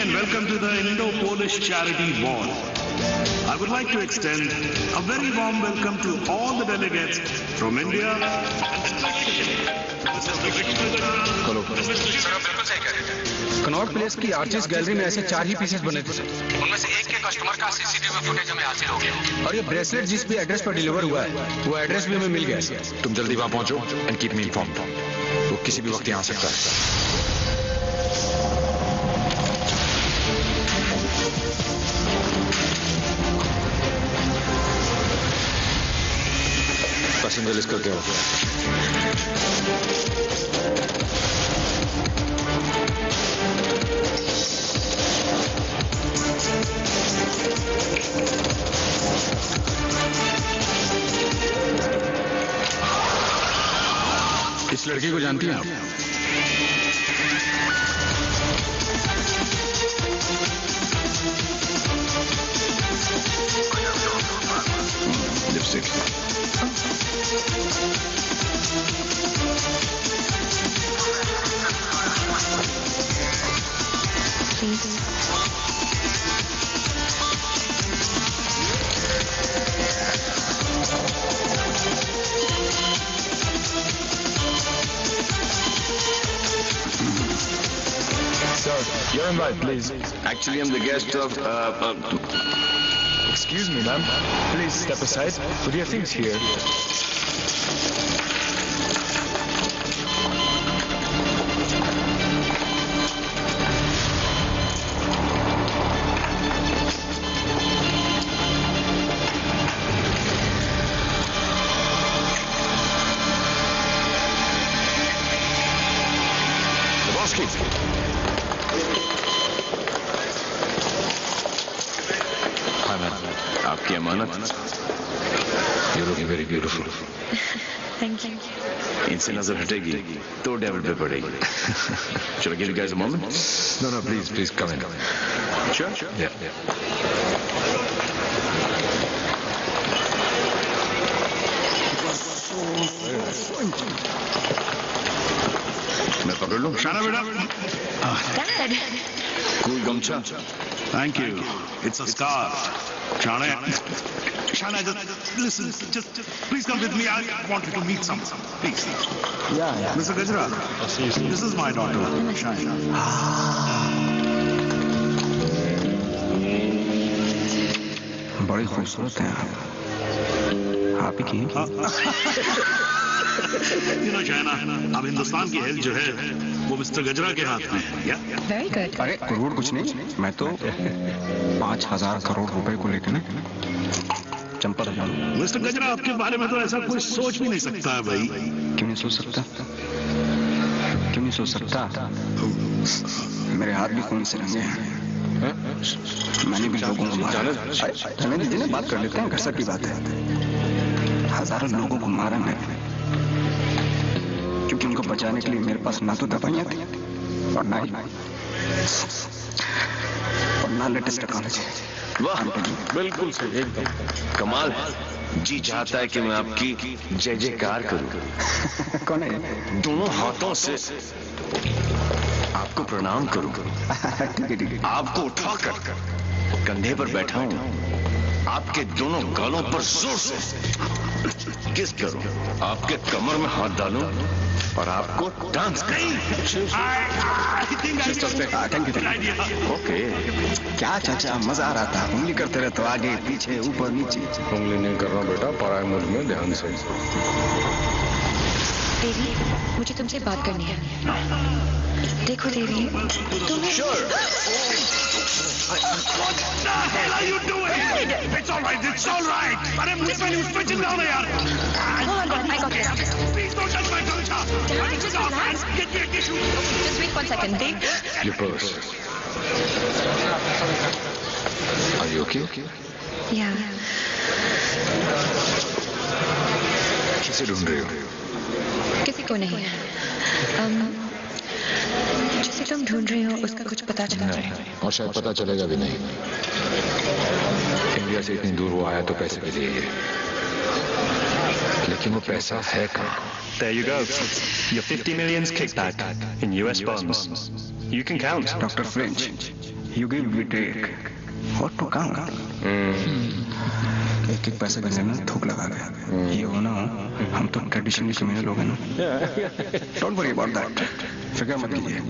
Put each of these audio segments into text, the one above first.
and welcome to the Indo-Polish Charity Ball. I would like to extend a very warm welcome to all the delegates from India. Connaught place की artist gallery में ऐसे 4 ही pieces बने थे। उनमें से एक के कस्टमर का सीसीटीवी फुटेज हमें हासिल हो गया। और ये ब्रेसलेट जिस भी एड्रेस पर डिलीवर हुआ है वो एड्रेस भी हमें मिल गया। तुम जल्दी वहां पहुंचो एंड कीप मी इन्फॉर्म्ड। वो किसी भी वक्त यहाँ आ सकता है। पैसेंजर लिस्ट करके आओ। इस लड़की को जानती हैं आप? Lipstick. Sir, your invite, please. Actually, I'm the guest of. Excuse me, ma'am. Please step aside. Put your things here. हाँ मैम, आपकी अमानत। You're looking very beautiful. Thank you. इनसे नजर हटेगी तो डेविल पे पड़ेगी। Shall I give you guys a moment? No, please come in. Sure. Yeah. मैं पकड़ लूँ? Shana, beta. Dad. Cool गमछा। Thank you. It's a scarf. Shana, just listen. Just please come with me. I want you to meet someone. Please. Yeah. Mr. Gajra, this is my daughter, Shana. बड़ी खूबसूरत हैं आप ही की। Shana, अब हिंदुस्तान की health जो है वो मिस्टर गजरा के हाथ में है। Very good. अरे करोड़ कुछ नहीं, मैं तो 5,000 करोड़ रुपए को लेकर ना चंपा रहा हूँ। मिस्टर गजरा, आपके बारे में तो ऐसा कोई सोच भी नहीं सकता है भाई। क्यों नहीं सोच सकता? क्यों नहीं सोच सकता? मेरे हाथ भी खून से रंगे हैं। मैंने भी लोगों को मारा। जाने दीजिए ना, बात कर लेते हैं, घर से की बात है। हजारों लोगों को मारा मैंने, क्योंकि उनको बचाने के लिए मेरे पास ना तो दवाइयां थी और ना लेटेस्ट टेक्नोलॉजी। वाह, बिल्कुल सही, एकदम कमाल। जी चाहता है कि मैं आपकी जय जयकार करूं। कौन है? दोनों हाथों से आपको प्रणाम करूं। ठीक है। आपको उठाकर कंधे पर बैठा हूं, आपके दोनों गालों पर जोर से किस करूं, आपके कमर में हाथ डालूं और आपको डांस करूं। ओके। क्या चाचा, मजा आ रहा था। उंगली करते रहे तो आगे पीछे ऊपर नीचे। उंगली नहीं कर रहा बेटा, पराये मुल्क में ध्यान से। देवी, मुझे तुमसे बात करनी है। देखो देवी, तुम्हें What the hell are you doing? It's all right. अरे मुझ पे नहीं, उस पे चिल्लाओ यार। Hold on, I got this. Please don't touch my gumcha. Dad, just relax. Get me a tissue. Just wait 1 second. Dave. Your purse. Are you okay? Yeah. किसे ढूंढ रहे हो? किसी को नहीं। जिसे तुम ढूंढ रहे हो उसका कुछ पता चला है? और शायद पता चलेगा भी नहीं। इंडिया से इतनी दूर वो आया तो पैसे के लिए, लेकिन वो पैसा है कहाँ? There you go. Your 50 million's kickback in US bonds. You can count. Doctor French, You give, we take. What to count? एक एक पैसे देने में थूक लगा गया. ये हो ना हो, हम तो ट्रेडिशनली क्रिमिनल लोग हैं ना. Don't worry about that. फिक्र मत कीजिए.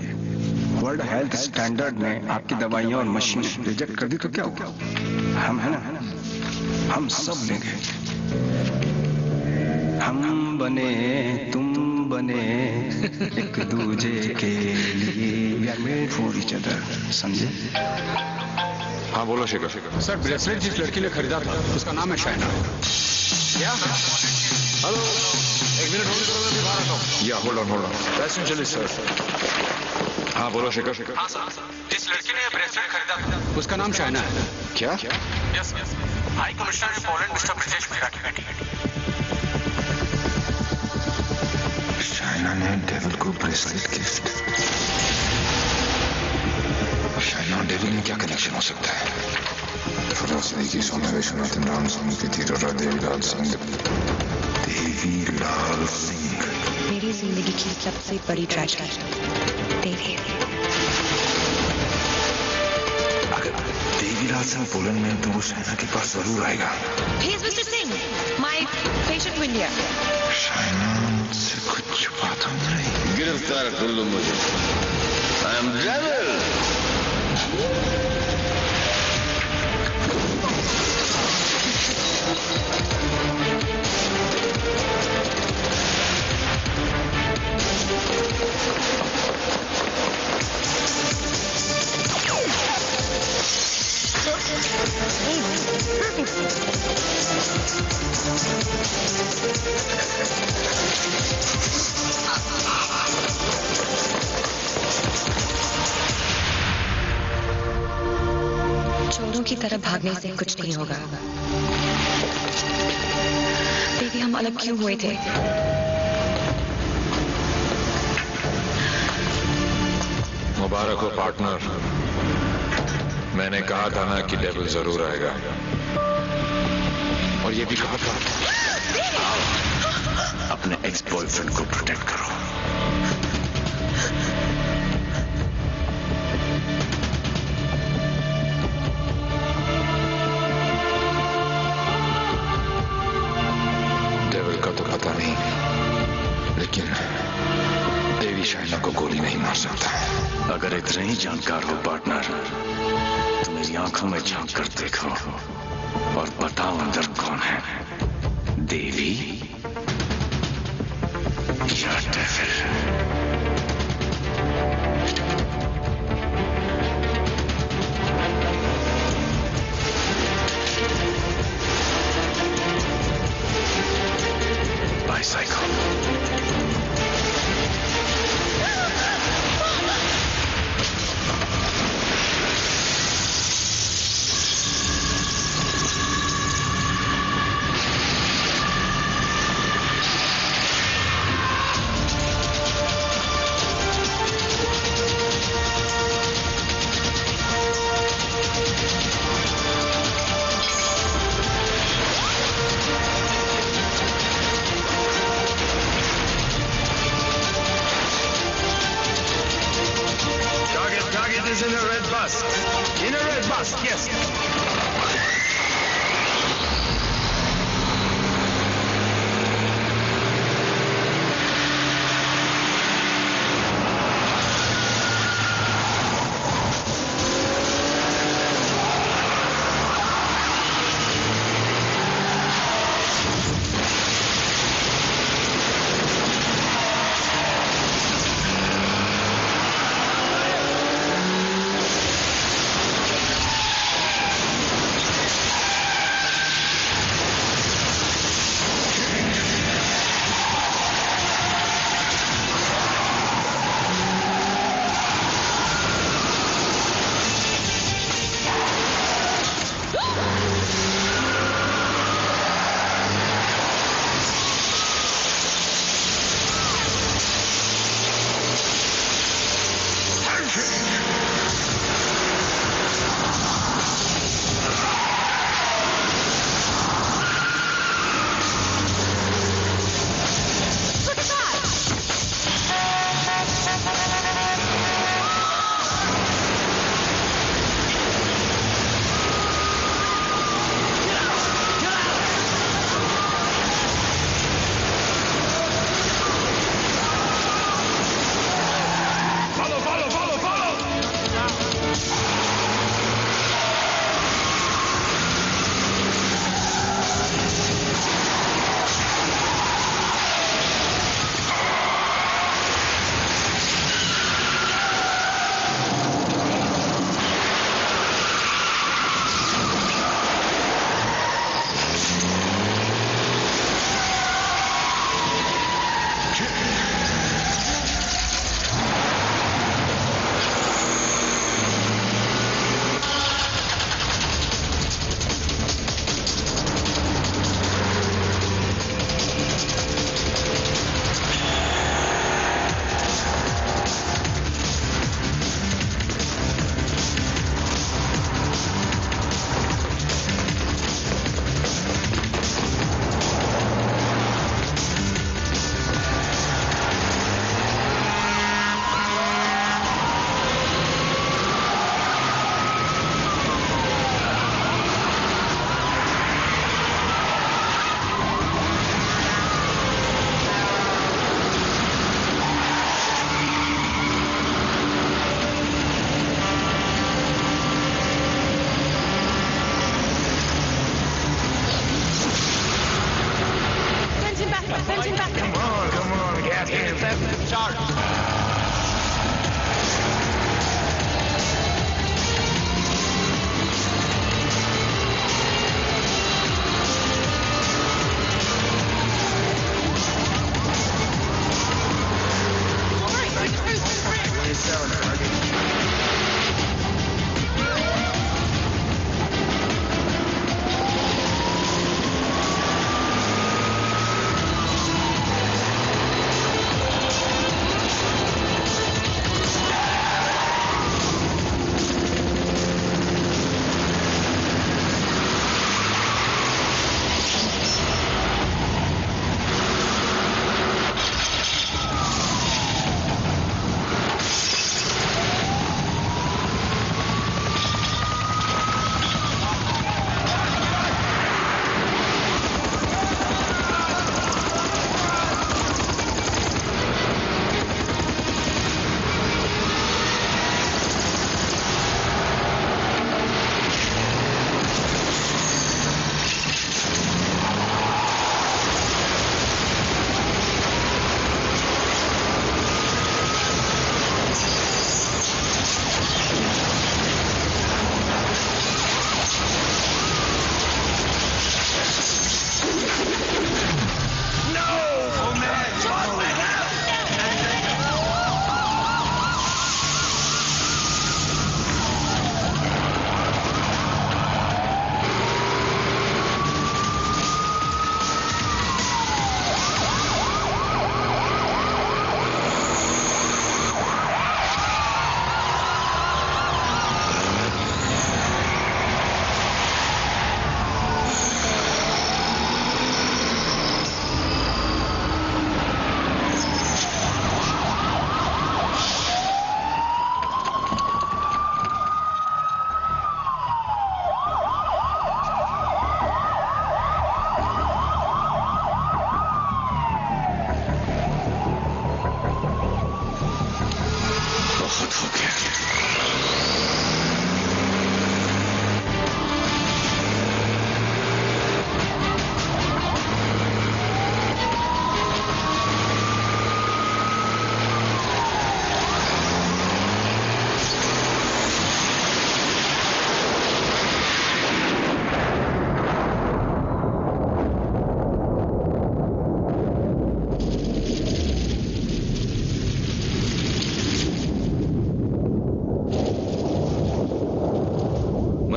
वर्ल्ड हेल्थ स्टैंडर्ड ने आपकी दवाइयाँ और मशीन रिजेक्ट कर दी तो क्या होगा? हम है ना, हम सब लेंगे. हम बने तुम बने एक दूजे के लिए. We are made for each other. समझे? हाँ बोलो शेखर. सर ब्रेसलेट जिस लड़की ने खरीदा था उसका नाम है शाइना. क्या? हेलो, एक मिनट होल्ड करो, मैं बाहर आता हूँ. या होल्ड ऑन. Passenger sir. हाँ बोलो शेखर. हाँ सर, जिस लड़की ने ब्रेसलेट खरीदा था उसका नाम शाइना है. क्या? Yes high commissioner in Poland mister Brijesh Meera की बेटी. शाइना ने डेविल को ब्रेसलेट गिफ्ट. शाइना और डेविल में क्या कनेक्शन हो सकता है? फरोसनी की सोना विश्वनाथ राम स्वामी की धीरोरा देवीलाल सिंह. देवीलाल सिंह मेरी जिंदगी की सबसे बड़ी ट्रेजेडी देवी. अगर देवीलाल सिंह पोलैंड में तो वो शाइना के पास जरूर आएगा. He is Mr. Singh, my patient to India. Shaina मुझसे कुछ छुपाता नहीं. गिरफ्तार कर लो मुझे. I am devil. चोरों की तरह भागने से कुछ नहीं होगा. देवी हम अलग क्यों हुए थे? मुबारक हो पार्टनर. मैंने कहा था ना कि डेविल जरूर आएगा. और ये भी कहा था. अपने एक्स बॉयफ्रेंड को प्रोटेक्ट करो. डेविल का तो पता नहीं, लेकिन देवी शाइना को गोली नहीं मार सकता. अगर इतने ही जानकार हो पार्टनर तो मेरी आंखों में झांक कर देखो और बताओ अंदर कौन है, देवी या devil. Bicycle. Target is in a red bus. In a red bus, yes.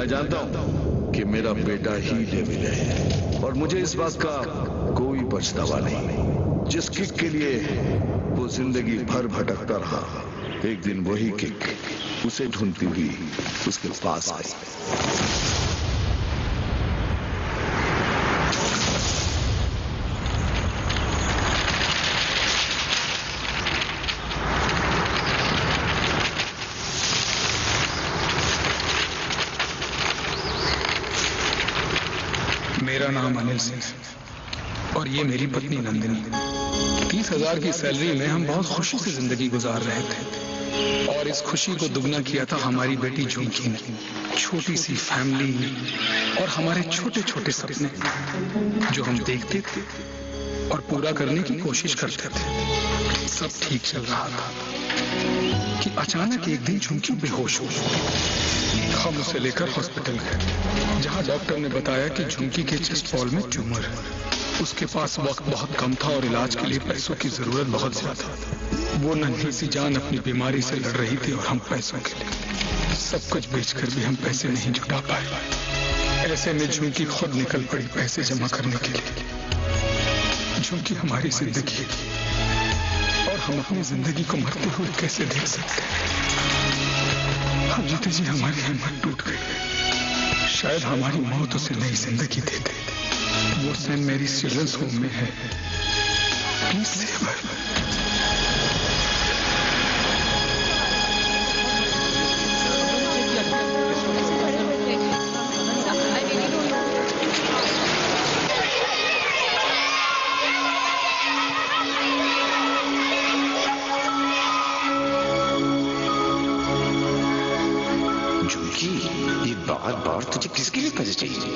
मैं जानता हूं कि मेरा बेटा ही डेविल है और मुझे इस बात का कोई पछतावा नहीं। जिस किक के लिए वो जिंदगी भर भटकता रहा, एक दिन वही किक उसे ढूंढती हुई उसके पास आई। मेरा नाम अनिल सिंह है और ये मेरी पत्नी नंदिनी। 30,000 की सैलरी में हम बहुत खुशी से जिंदगी गुजार रहे थे और इस खुशी को दुगना किया था हमारी बेटी झुमकी ने। छोटी सी फैमिली और हमारे छोटे छोटे सपने जो हम देखते थे और पूरा करने की कोशिश करते थे। सब ठीक चल रहा था कि अचानक एक दिन झुमकी बेहोश हो गई। हम उसे लेकर हॉस्पिटल गए जहां डॉक्टर ने बताया कि झुमकी के चेस्ट वॉल में ट्यूमर है। उसके पास वक्त बहुत कम था और इलाज के लिए पैसों की जरूरत बहुत ज्यादा। वो नन्ही सी जान अपनी बीमारी से लड़ रही थी और हम पैसों के लिए सब कुछ बेचकर भी हम पैसे नहीं जुटा पाए। ऐसे में झुमकी खुद निकल पड़ी पैसे जमा करने के लिए। झुमकी हमारी जिंदगी और हम अपनी जिंदगी को मरते हुए कैसे देख सकते हैं। हम जीते जी हमारी हिम्मत टूट गई। शायद हमारी मौत उसे नई जिंदगी दे दे। वो सेंट मैरीज चिल्ड्रंस होम में है। Please save her. झुमकी, ये बार तुझे किसके लिए पैसे चाहिए?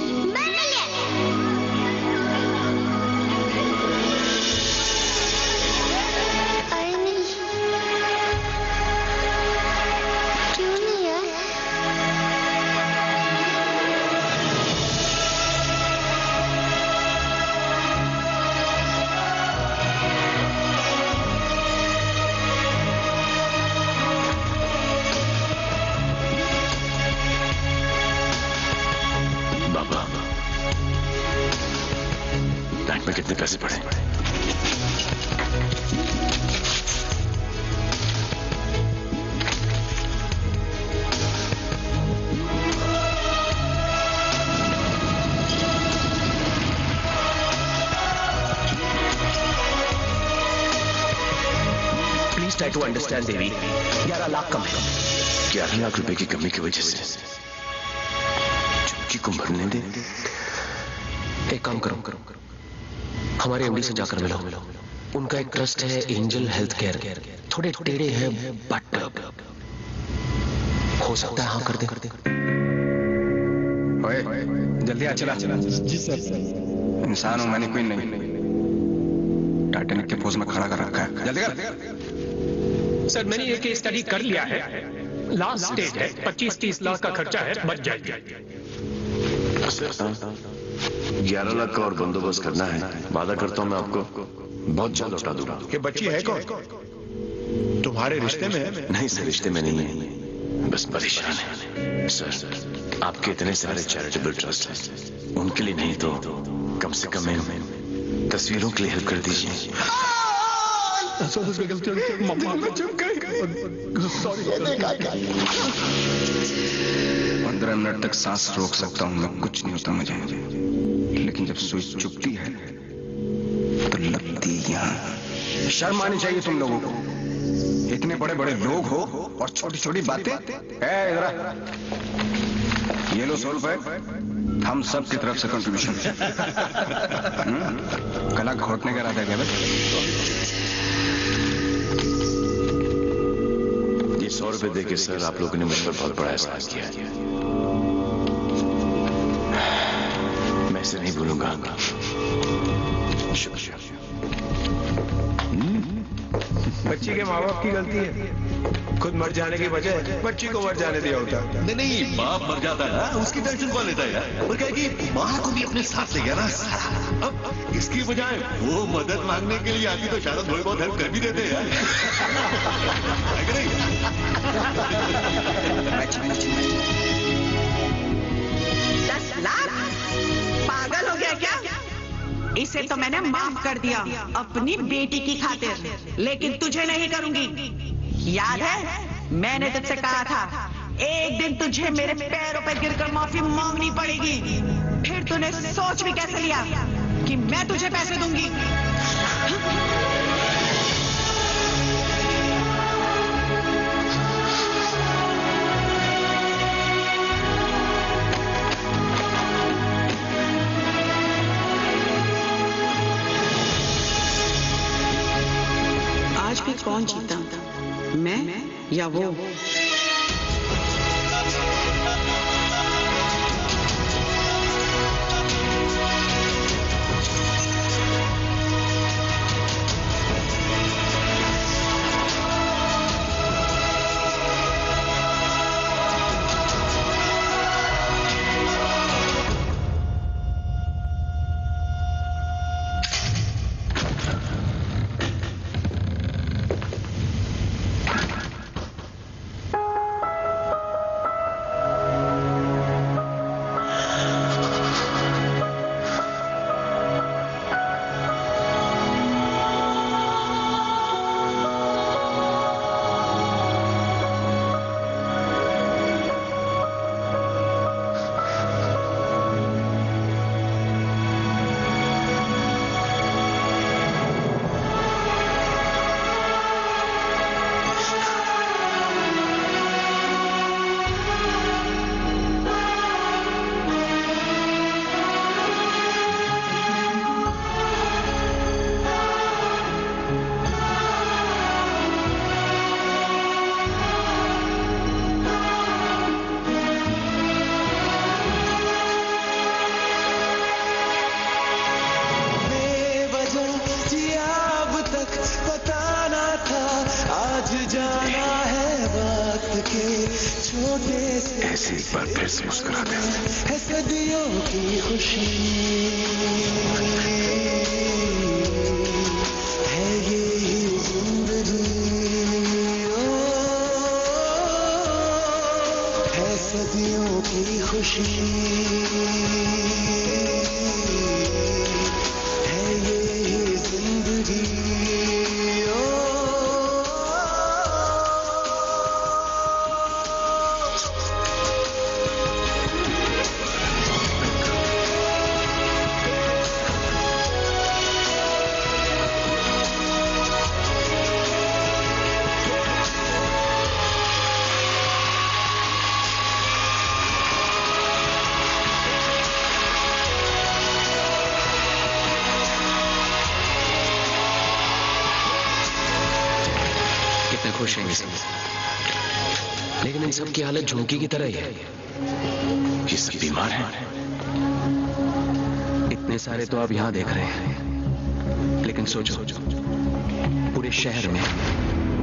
बैंक में कितने पैसे पड़े? प्लीज ट्राई टू अंडरस्टैंड देवी। 11 लाख कम है। 11 लाख रुपए की कमी की वजह से झुमकी को मरने दे। एक काम करो, हमारे एमडी से जाकर मिलो। उनका एक ट्रस्ट है एंजल हेल्थ केयर। थोड़े टेढ़े हैं बट हो सकता है हाँ कर दे। ओए, जल्दी आ। चला जी सर। इंसान हूं मैंने, कोई नहीं। टाइटैनिक के पोज में खड़ा कर रखा है। जल्दी कर। सर मैंने ये केस स्टडी कर लिया है। लास्ट स्टेज है। 25-30 लाख का खर्चा है, बच जाएगी। 11 लाख का और बंदोबस्त करना है। वादा करता हूं मैं आपको बहुत जल्द लौटा दूंगा। ये बच्ची है कौन? तुम्हारे रिश्ते में है? नहीं सर, रिश्ते में नहीं है, बस परेशान है। सर आपके इतने सारे चैरिटेबल ट्रस्ट हैं, उनके लिए नहीं तो कम से कम तस्वीरों के लिए हेल्प कर दीजिए। 15 मिनट तक सांस रोक सकता हूं मैं, कुछ नहीं होता मुझे। लेकिन जब सुई चुभती है तो लगती यहाँ। शर्म आनी चाहिए तुम लोगों को। इतने बड़े बड़े लोग हो और छोटी छोटी बातें। इधर ये लो 100 रुपए, हम सब की तरफ से कंट्रीब्यूशन। गला घोटने का इरादा है क्या? ये 100 रुपए देके सर आप लोगों ने मुझ पर बहुत बड़ा एहसान किया। मैं इसे नहीं भूलूंगा। शुक्रिया। बच्ची के माँ बाप की गलती है। खुद मर जाने की बजाय बच्ची को मर जाने दिया होता। नहीं, बाप मर जाता है ना, उसकी टेंशन कौन लेता है यार? और क्या कि माँ को भी अपने साथ ले गया ना। अब इसकी बजाय वो मदद मांगने के लिए आती तो शायद थोड़ी बहुत हेल्प कर भी देते यार। है कि नहीं? लाख? पागल हो गया क्या? इसे तो मैंने माफ कर दिया अपनी बेटी की खातिर, लेकिन तुझे नहीं करूंगी। याद है मैंने तुझसे कहा था एक दिन तुझे मेरे पैरों पर गिरकर माफी मांगनी पड़ेगी। फिर तूने सोच भी कैसे लिया कि मैं तुझे पैसे दूंगी? आज भी कौन जीता, मैं या वो? ऐसे एक बार फिर से मुस्कुरा दे। सदियों की खुशी है ये जिंदगी, है सदियों की खुशी है ये जिंदगी। खुश हैं सब, लेकिन इन सब की हालत झोंकी की तरह ही है। ये सब बीमार हैं। इतने सारे तो आप यहां देख रहे हैं, लेकिन सोचो पूरे शहर में,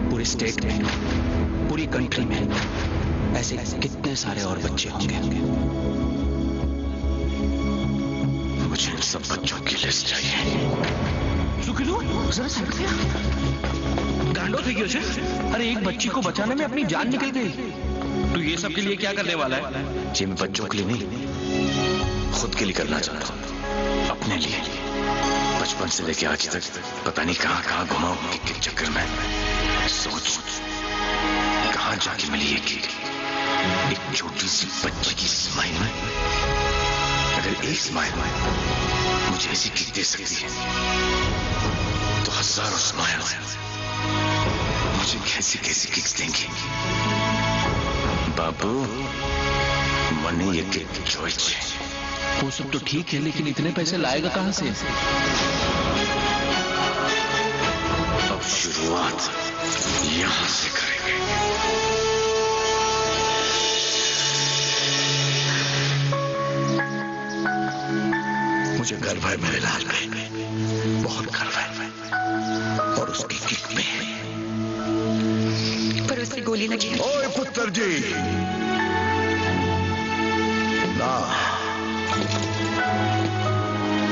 पूरे स्टेट में, पूरी कंट्री में ऐसे कितने सारे और बच्चे होंगे। मुझे इन सब बच्चों की लिस्ट चाहिए। सुखिलो, जरा साइड पे आ। गांडो थी क्यों? अरे एक बच्ची को बचाने में अपनी जान निकल गई। तू ये सब के लिए क्या करने वाला है? जी मैं बच्चों के लिए नहीं, खुद के लिए करना चाहता हूँ, अपने लिए। बचपन से लेके आज तक पता नहीं कहाँ कहाँ घुमा हूँ के चक्कर में। सोच कहाँ जाके मिली एक छोटी सी बच्ची की स्माइल में। अगर एक स्माइल मुझे ऐसी किक दे सकती है तो हजारों स्माइल मुझे कैसी कैसी किक्स देंगी। बाबू मनी ये किक चॉइस। वो सब तो ठीक है, लेकिन इतने पैसे लाएगा कहां से? अब शुरुआत यहां से करेंगे। मुझे गर्व है मेरे लाल पे, बहुत गर्व है, और उसकी किक में पर उसकी गोली लगी। ओए पुत्र जी, ना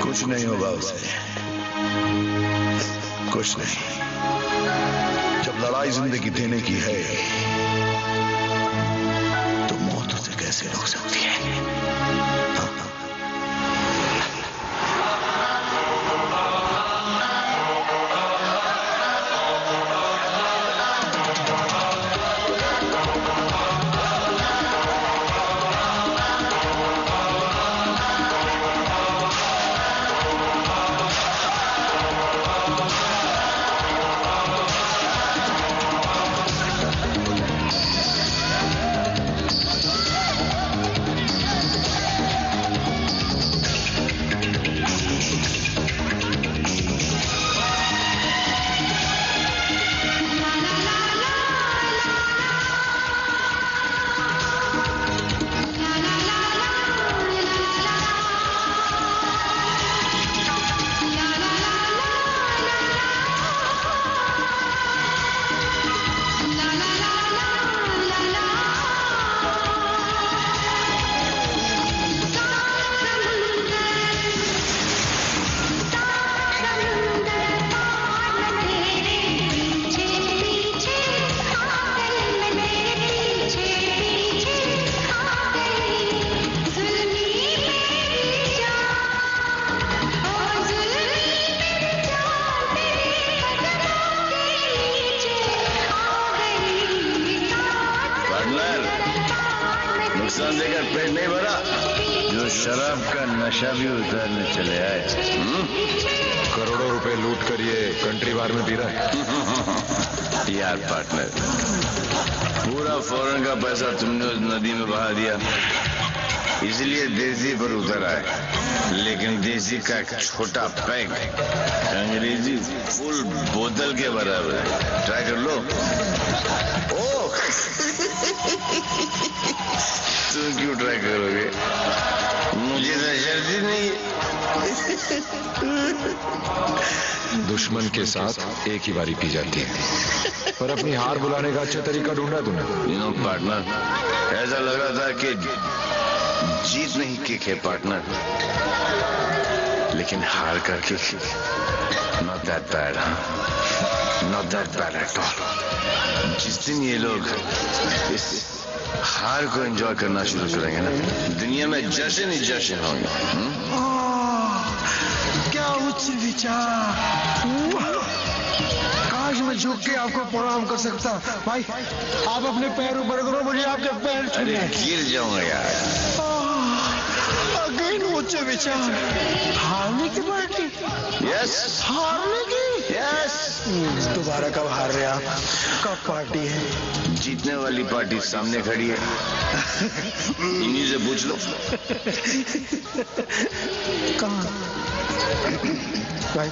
कुछ नहीं होगा उसे, कुछ नहीं। जब लड़ाई जिंदगी देने की है तो मौत उसे कैसे रोक सकती है? नुकसान देकर पेट नहीं भरा, जो शराब का नशा भी उतारने चले आए। करोड़ों रुपए लूट कर ये कंट्री बार में पी रहा है। यार पार्टनर, पूरा फॉरेन का पैसा तुमने उस नदी में बहा दिया, इसलिए देसी पर उतर आए। लेकिन देसी का एक छोटा पैक अंग्रेजी फुल बोतल के बराबर है। ट्राई कर लो। ओह तुम क्यों ट्राई करोगे? मुझे तो जल्दी नहीं। दुश्मन के साथ एक ही बारी पी जाती है, पर अपनी हार बुलाने का अच्छा तरीका ढूंढा तुमने। पार्टनर, ऐसा लग रहा था कि जीत नहीं किक है पार्टनर, लेकिन हार का kick not that bad, not that bad at all. जिस दिन ये लोग इस हार को एंजॉय करना शुरू करेंगे ना, दुनिया में जश्न ही जश्न होंगे। क्या उच्च विचार! काश मैं झुक के आपको प्रणाम कर सकता। भाई आप अपने पैर ऊपर करो, मुझे आपके पैर छूने। अरे गिर जाऊंगा यार। अगेन उच्च विचार। हारने की पार्टी? यस। हारने की? यस। दोबारा कब हार रहे आप? कब पार्टी है? जीतने वाली पार्टी सामने खड़ी है, इन्हीं से पूछ लो। कहाँ? भाई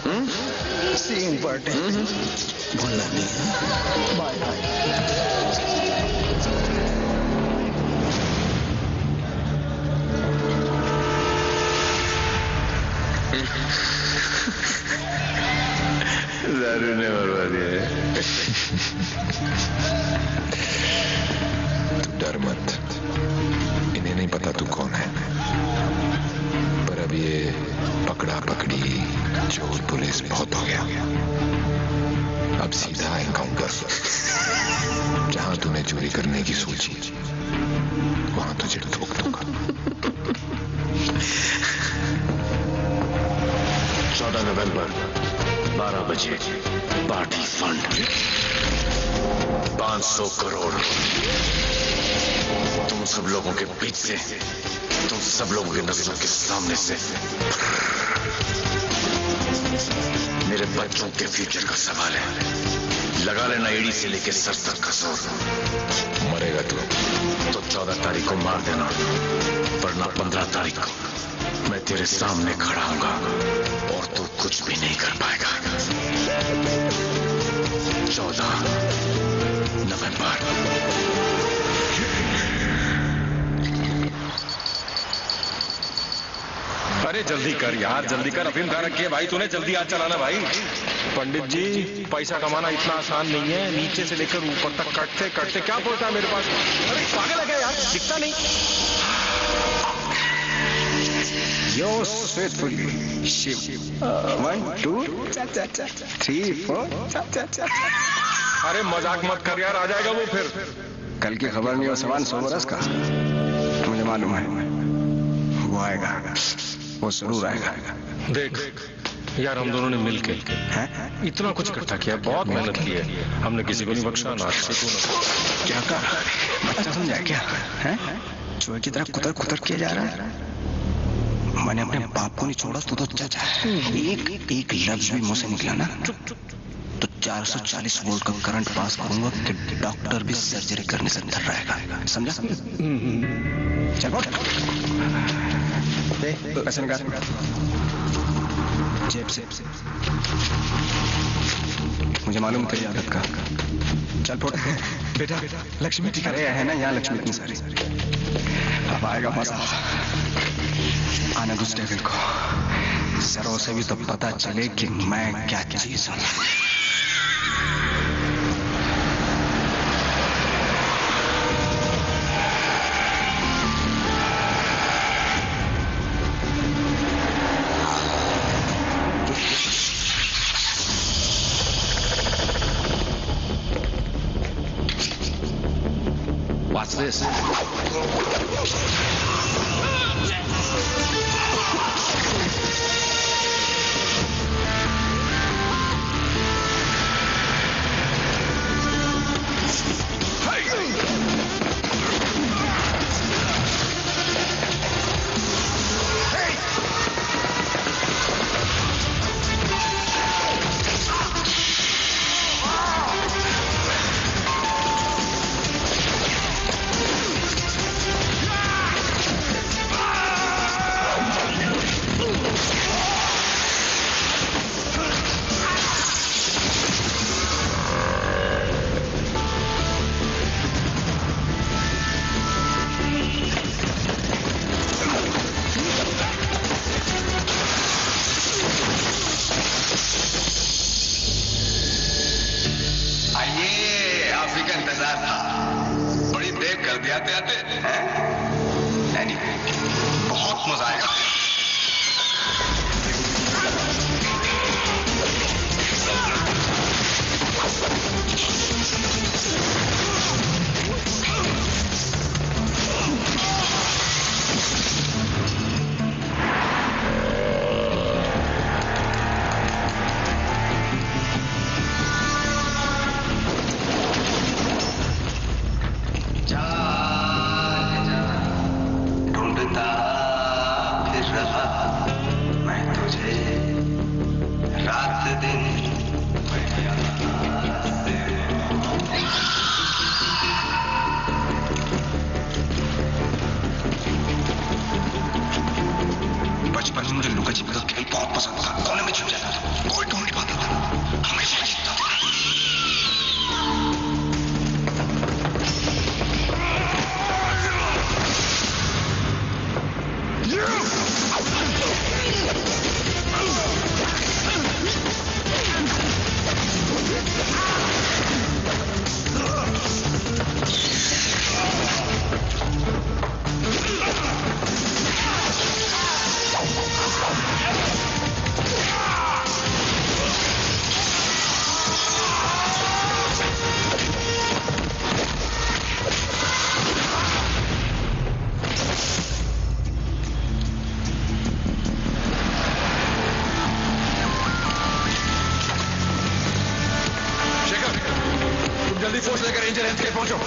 सेम पार्टी भूलना नहीं। Bye bye. दारू ने मरवा दिया है। तू डर मत, इन्हें नहीं पता तू कौन है, पर अब ये पकड़ा पकड़ी चोर पुलिस बहुत हो गया। अब सीधा एनकाउंटर। जहां तूने चोरी करने की सोची, वहां तुझे ठोक दूंगा। 14 नवंबर 12 बजे पार्टी फंड 500 करोड़ तुम सब लोगों के बीच से, तुम सब लोगों के नजरों के सामने से। मेरे बच्चों के फ्यूचर का सवाल है, लगा लेना एड़ी से लेके सर तक का जोर। मरेगा तू तो 14 तारीख को मार देना, वरना 15 तारीख को मैं तेरे सामने खड़ा हूंगा और तू कुछ भी नहीं कर पाएगा। 14 नवंबर। अरे जल्दी कर यार, जल्दी कर। अफीम खा रखी है भाई तूने, जल्दी आज चलाना भाई। पंडित जी, पैसा कमाना इतना आसान नहीं है, नीचे से लेकर ऊपर तक कटते कटते क्या बोलता है मेरे पास। अरे पागल है क्या यार, दिखता नहीं। Yours faithfully, Shiv. 1, 2, 3, 4. अरे मजाक मत कर यार, आ जाएगा वो फिर। कल की खबर नहीं हो सवान 100 बरस का, मुझे मालूम है वो आएगा, वो जरूर आएगा। देख यार, हम दोनों ने मिलके इतना कुछ इकट्ठा किया, बहुत मेहनत की है, हमने किसी को नहीं बख्शा, ना से तू ना। क्या कहा? बच्चा समझा क्या है? चोर की तरह कुतर कुतर किया जा रहा है। मैंने अपने बाप को नहीं छोड़ा, तू तो चाचा है। एक लफ्ज भी मुंह से निकला ना तो 440 वोल्ट का करंट पास करूंगा कि डॉक्टर भी सर्जरी करने से डर रहेगा, समझा? चल पैसे निकाल जेब से। मुझे मालूम तेरी आदत का। चल फोड़ बेटा, लक्ष्मी ठीक है ना? यहाँ लक्ष्मी इतनी सारी। अब आएगा मजा। आने दूसरे डेविल को, सरों से भी तो पता चले कि मैं क्या चीज हूँ। Watch this. Anyway, बहुत मजा आएगा। ढूंढता फिर रहा मैं तुझे रात दिन बचपन में मुझे लुका छिपी का खेल बहुत पसंद था। कोने में छुप जाता था, कोई ढूंढ नहीं पाता था, हमेशा जीतता था। जल्दी फोर्स लेकर रेंजर हेल्थ के पहुंचो।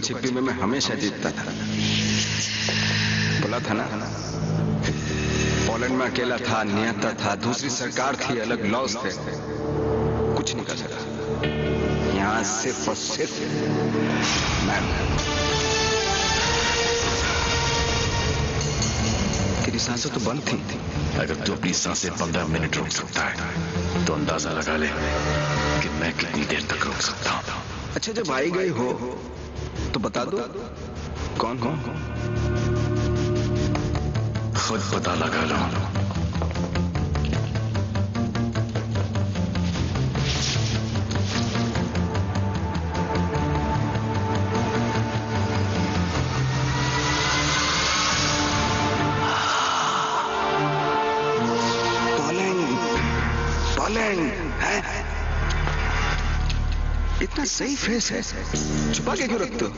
छिपी में मैं हमेशा जीतता था। बोला था ना, पोलैंड में अकेला था, निहत्था था, दूसरी सरकार थी, अलग लॉज थे, कुछ नहीं कर सका। यहां सिर्फ और सिर्फ मैं। तेरी सांसें तो बंद थी। अगर तू अपनी सांसें 15 मिनट रोक सकता है तो अंदाजा लगा ले कि मैं कितनी देर तक रोक सकता हूं। अच्छा, जब आई गई हो तो बता दो कौन हो? खुद पता लगा लो। पोलैंड है? इतना सही फेस है, छुपा के क्यों रखते हो?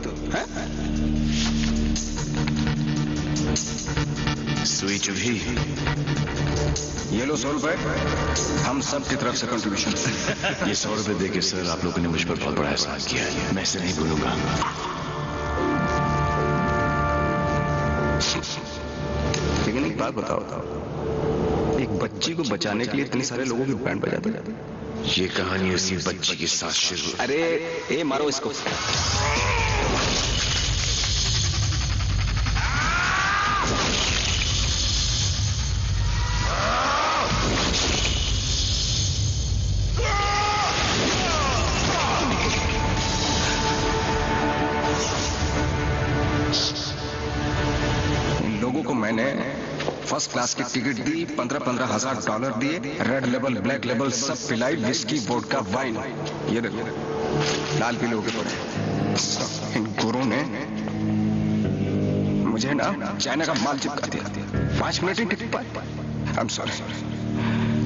सुई चुभी। ये लो 100 रुपए, हम सब की तरफ से कंट्रीब्यूशन। ये 100 रुपए देके सर, आप लोगों ने मुझ पर बहुत बड़ा एहसान किया है, मैं इसे नहीं भूलूंगा। लेकिन एक बात बताओ, एक बच्ची को बचाने के लिए इतने सारे लोगों की बैंड बजाते जाते? ये कहानी उसी बच्ची के साथ शुरू। अरे ए, मारो इसको। इन लोगों को मैंने फर्स्ट क्लास की टिकट दी, 15-15 हजार डॉलर दिए, रेड लेबल ब्लैक लेबल सब पिलाई, विस्की वोडका वाइन, ये देखो लाल पीले होके पड़े। इन गुरुओं ने मुझे ना चाइना का माल चिपका दिया। 5 मिनट ही टिक पाए। आई एम सॉरी,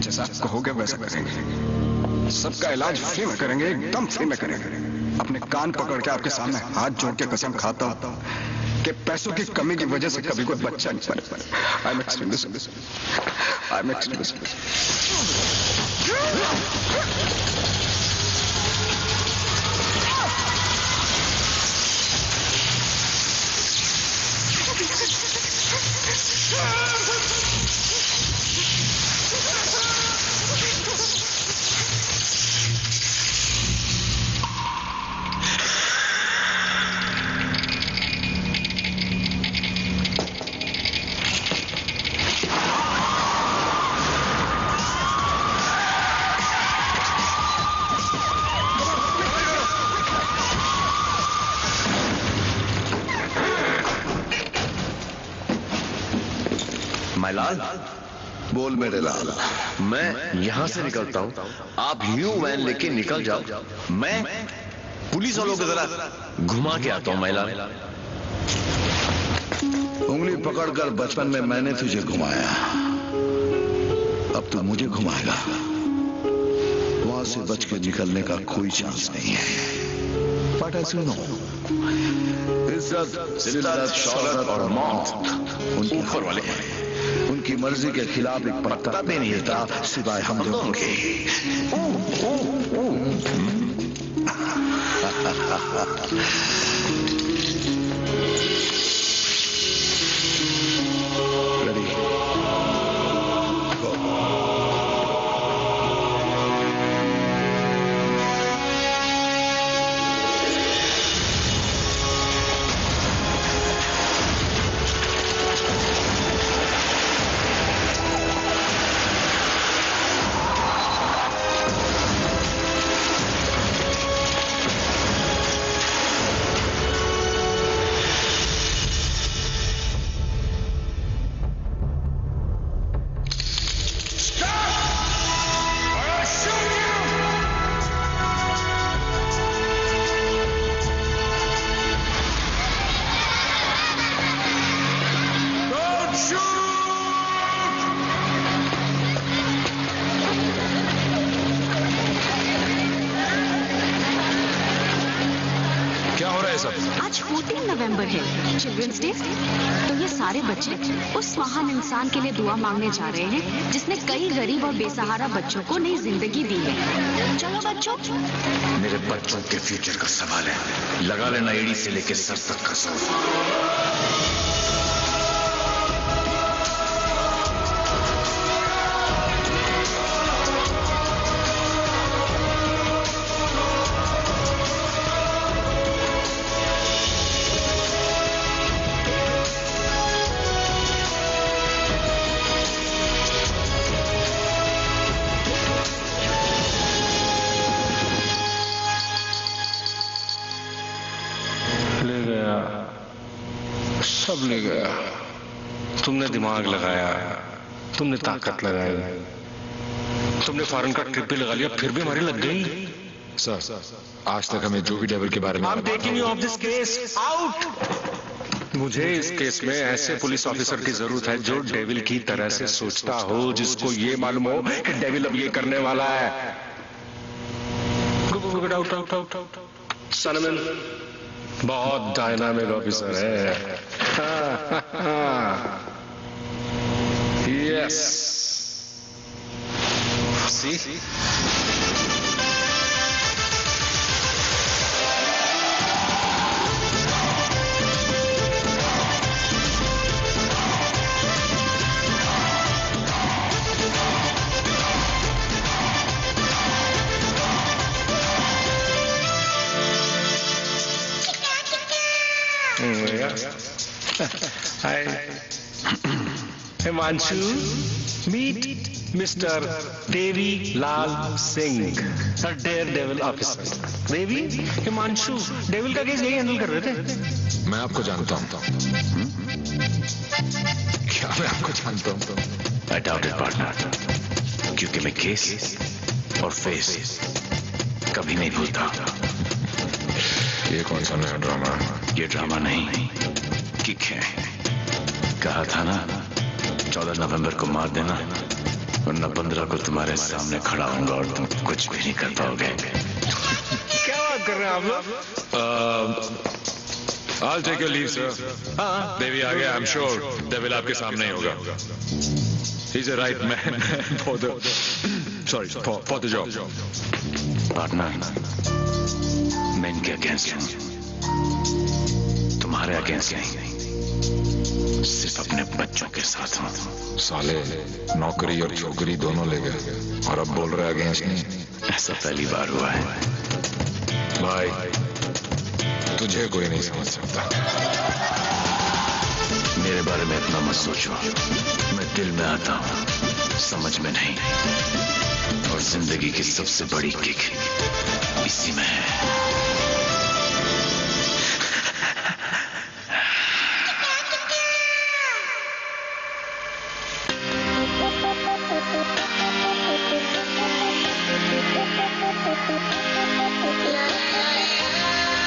जैसा आप कहोगे वैसा करेंगे। सबका इलाज फ्री में करेंगे, एकदम फ्री में करेंगे। अपने कान पकड़ के आपके सामने हाथ जोड़ के कसम खाता हूं कि पैसों की कमी की वजह से कभी कोई बच्चा नहीं पल पाए। I am extremely sorry. I am extremely sorry. 「माइलाल, बोल मेरे लाल। मैं यहां से निकलता हूं, आप ह्यू वैन लेके निकल जाओ, मैं पुलिस वालों को जरा घुमा के आता हूं माइलाल। उंगली पकड़कर बचपन में मैंने तुझे घुमाया, अब तू मुझे घुमाएगा। वहां से बच के निकलने का कोई चांस नहीं है। बट ऐसे नो, इज्जत, जिल्लत, शौहरत और मौत उनके ऊपर वाले हैं। उनकी मर्जी के खिलाफ एक पत्ता भी नहीं हिलता सिवाय हम दोनों के। आज 14 नवंबर है, चिल्ड्रंस डे। तो ये सारे बच्चे उस महान इंसान के लिए दुआ मांगने जा रहे हैं जिसने कई गरीब और बेसहारा बच्चों को नई जिंदगी दी है। चलो बच्चों। मेरे बच्चों के फ्यूचर का सवाल है, लगा लेना एड़ी से लेके सर तक का जोर। सब ले गया। तुमने दिमाग लगाया, तुमने ताकत लगाई, तुमने फॉरेन का ट्रिप भी लगा लिया, फिर भी हमारी लग गई। सर, आज तक हमें जो भी डेविल के बारे में I'm taking you off this case. Out! मुझे इस केस में ऐसे पुलिस ऑफिसर की जरूरत है जो डेविल की तरह से सोचता हो, जिसको ये मालूम हो कि डेविल अब ये करने वाला है। सनमन बहुत डायनामिक ऑफिसर है। Yes, C Hi. Himanshu, meet Mr. Devi Lal Singh, a daredevil officer. Devi, Himanshu, devil का केस यही हैंडल कर रहे थे। मैं आपको जानता हूँ। क्या मैं आपको जानता हूँ? I doubt it, partner, क्योंकि मैं केस और फेस कभी नहीं भूलता। ये कौन सा नया ड्रामा? ये ड्रामा नहीं, किक है। कहा था ना 14 नवंबर को मार देना, वरना 15 को तुम्हारे सामने खड़ा होऊंगा और तुम कुछ भी नहीं कर पाओगे। क्या बात कर रहे हैं आप लोग? I'll take your leave, sir. देवी आ गया, I'm sure डेविल आपके सामने ही होगा। He's a right man for the job. Partner, मैं इनके अगेंस्ट हूं, तुम्हारे अगेंस्ट नहीं, सिर्फ अपने बच्चों के साथ हूं। साले नौकरी और छोकरी दोनों ले गए और अब बोल रहे अगेंस्ट नहीं। ऐसा पहली बार हुआ है। भाई, तुझे कोई नहीं समझ सकता। मेरे बारे में इतना मत सोचो, मैं दिल में आता हूं, समझ में नहीं। और जिंदगी की सबसे बड़ी किक इसी में है।